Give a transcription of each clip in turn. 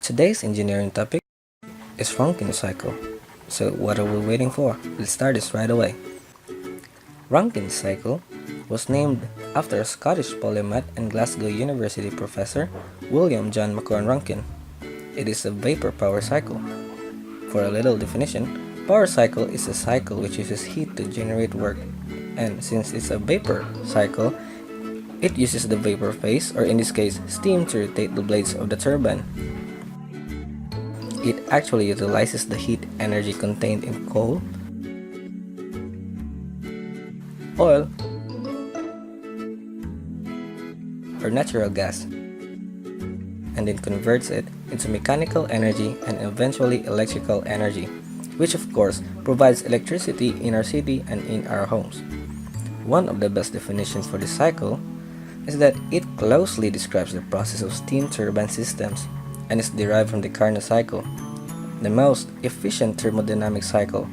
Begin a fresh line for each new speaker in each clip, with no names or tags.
Today's engineering topic is Rankine cycle. So what are we waiting for? Let's start this right away. Rankine cycle was named after Scottish polymath and Glasgow University professor William John Macron Rankine. It is a vapor power cycle. For a little definition, power cycle is a cycle which uses heat to generate work, and since it's a vapor cycle, it uses the vapor phase, or in this case, steam, to rotate the blades of the turbine. It actually utilizes the heat energy contained in coal, oil, or natural gas, and then converts it into mechanical energy and eventually electrical energy, which of course provides electricity in our city and in our homes. One of the best definitions for this cycle is that it closely describes the process of steam turbine systems and is derived from the Carnot cycle, the most efficient thermodynamic cycle,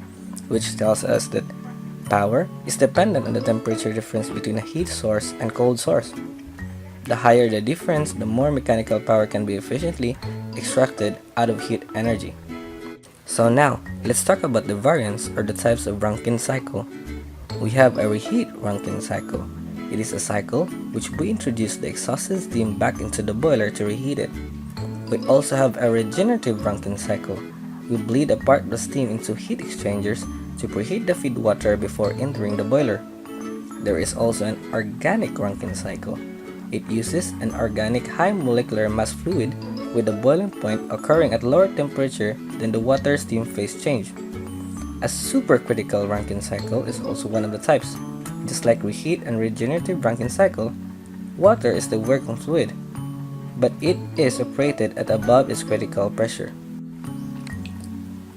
which tells us that power is dependent on the temperature difference between a heat source and cold source. The higher the difference, the more mechanical power can be efficiently extracted out of heat energy. So now, let's talk about the variants or the types of Rankine cycle. We have a reheat Rankine cycle. It is a cycle which we introduce the exhausted steam back into the boiler to reheat it. We also have a regenerative Rankine cycle. We bleed apart the steam into heat exchangers to preheat the feed water before entering the boiler. There is also an organic Rankine cycle. It uses an organic high molecular mass fluid with the boiling point occurring at lower temperature than the water-steam phase change. A supercritical Rankine cycle is also one of the types. Just like reheat and regenerative Rankine cycle, water is the working fluid, but it is operated at above its critical pressure.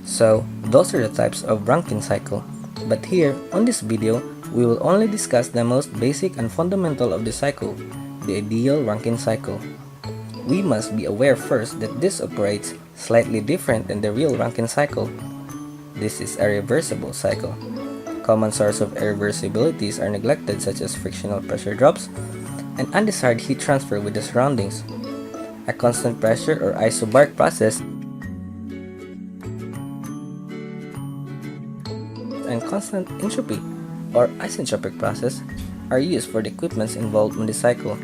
So, those are the types of Rankine cycle, but here, on this video, we will only discuss the most basic and fundamental of the cycle, the ideal Rankine cycle. We must be aware first that this operates slightly different than the real Rankine cycle. This is a reversible cycle. Common sources of irreversibilities are neglected, such as frictional pressure drops and undesired heat transfer with the surroundings. A constant pressure or isobaric process and constant entropy or isentropic process are used for the equipments involved in the cycle.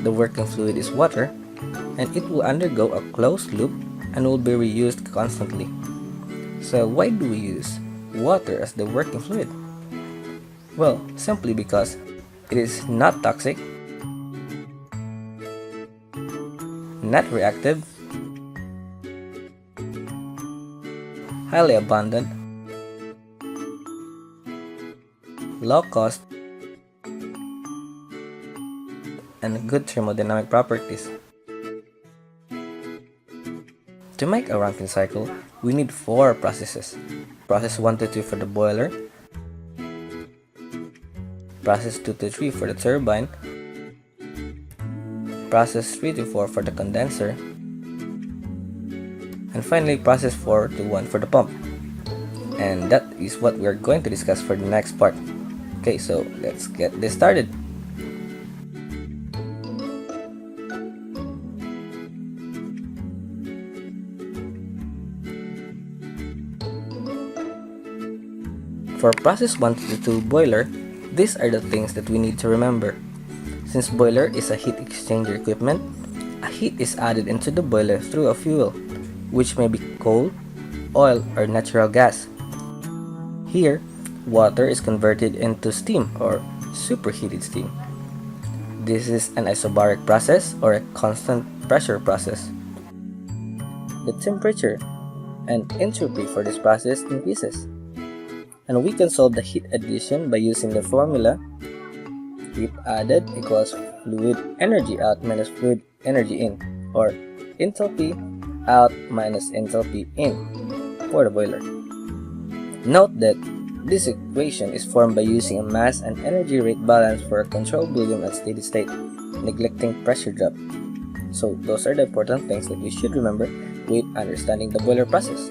The working fluid is water, and it will undergo a closed loop and will be reused constantly. So why do we use water as the working fluid? Well, simply because it is not toxic, not reactive, highly abundant, low cost, and good thermodynamic properties. To make a Rankine cycle, we need 4 processes. Process 1 to 2 for the boiler, process 2 to 3 for the turbine, process 3 to 4 for the condenser, and finally process 4 to 1 for the pump. And that is what we are going to discuss for the next part. Okay, so let's get this started. For process 1 to 2 boiler, these are the things that we need to remember. Since boiler is a heat exchanger equipment, a heat is added into the boiler through a fuel, which may be coal, oil, or natural gas. Here, water is converted into steam or superheated steam. This is an isobaric process or a constant pressure process. The temperature and entropy for this process increases. And we can solve the heat addition by using the formula heat added equals fluid energy out minus fluid energy in, or enthalpy out minus enthalpy in for the boiler. Note that this equation is formed by using a mass and energy rate balance for a control volume at steady state, neglecting pressure drop. So those are the important things that we should remember with understanding the boiler process.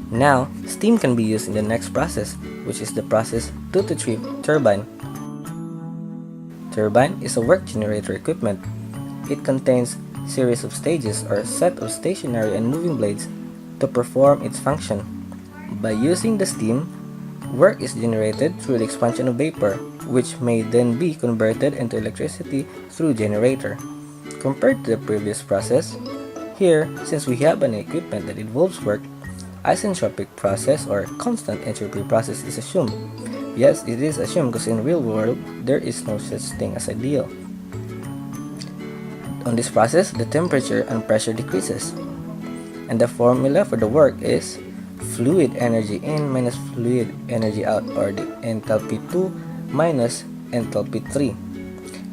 Now, steam can be used in the next process, which is the process 2 to 3 turbine. Turbine is a work generator equipment. It contains series of stages or set of stationary and moving blades to perform its function. By using the steam, work is generated through the expansion of vapor, which may then be converted into electricity through generator. Compared to the previous process, here, since we have an equipment that involves work, isentropic process or constant entropy process is assumed. Yes, it is assumed because in real world, there is no such thing as ideal. On this process, the temperature and pressure decreases. And the formula for the work is fluid energy in minus fluid energy out, or the enthalpy 2 minus enthalpy 3.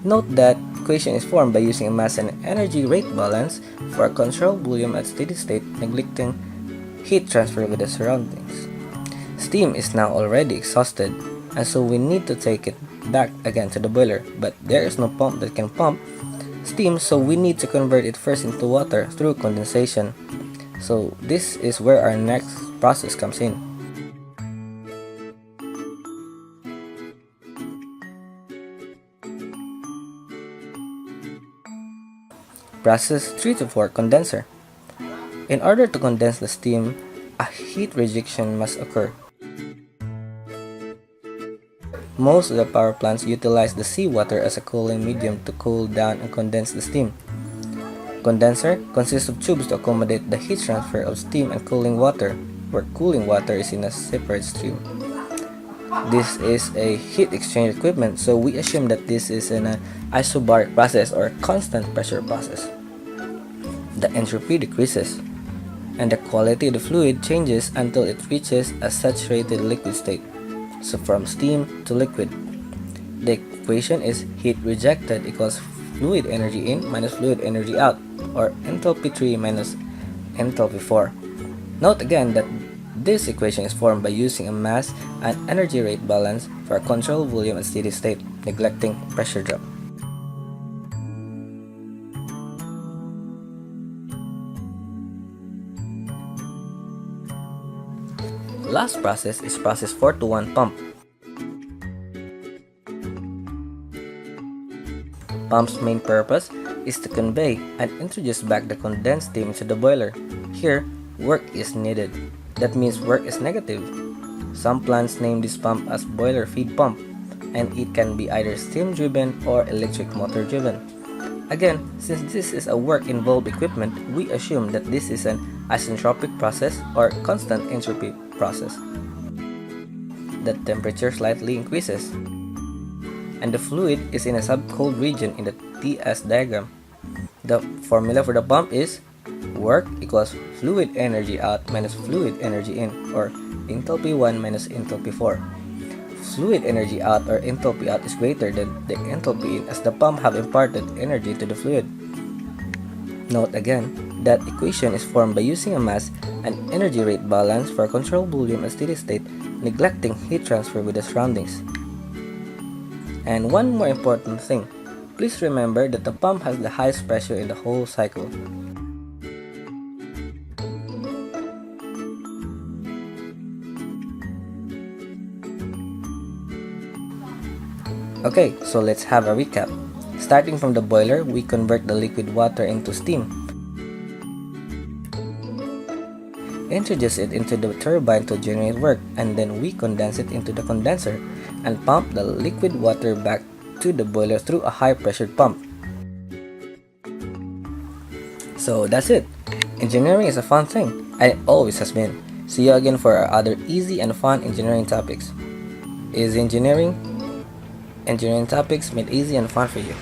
Note that equation is formed by using a mass and energy rate balance for a controlled volume at steady state, neglecting heat transfer with the surroundings. Steam is now already exhausted, and so we need to take it back again to the boiler, but there is no pump that can pump steam, so we need to convert it first into water through condensation. So this is where our next process comes in. Process 3 to 4 condenser. In order to condense the steam, a heat rejection must occur. Most of the power plants utilize the seawater as a cooling medium to cool down and condense the steam. Condenser consists of tubes to accommodate the heat transfer of steam and cooling water, where cooling water is in a separate stream. This is a heat exchange equipment, so we assume that this is an isobaric process or constant pressure process. The entropy decreases, and the quality of the fluid changes until it reaches a saturated liquid state. So from steam to liquid. The equation is heat rejected equals fluid energy in minus fluid energy out, or enthalpy 3 minus enthalpy 4. Note again that this equation is formed by using a mass and energy rate balance for a controlled volume at steady state, neglecting pressure drop. Last process is process 4 to 1 pump. Pump's main purpose is to convey and introduce back the condensed steam into the boiler. Here, work is needed. That means work is negative. Some plants name this pump as boiler feed pump, and it can be either steam driven or electric motor driven. Again, since this is a work involved equipment, we assume that this is an isentropic process or constant entropy process. The temperature slightly increases, and the fluid is in a subcold region in the TS diagram. The formula for the pump is work equals fluid energy out minus fluid energy in, or enthalpy 1 minus enthalpy 4. Fluid energy out or enthalpy out is greater than the enthalpy in, as the pump have imparted energy to the fluid. Note again that equation is formed by using a mass and energy rate balance for a controlled volume at steady state, neglecting heat transfer with the surroundings. And one more important thing, please remember that the pump has the highest pressure in the whole cycle. Okay, so let's have a recap. Starting from the boiler, we convert the liquid water into steam. Introduce it into the turbine to generate work, and then we condense it into the condenser and pump the liquid water back to the boiler through a high pressure pump. So that's it. Engineering is a fun thing, and it always has been. See you again for our other easy and fun engineering topics. Is engineering topics made easy and fun for you?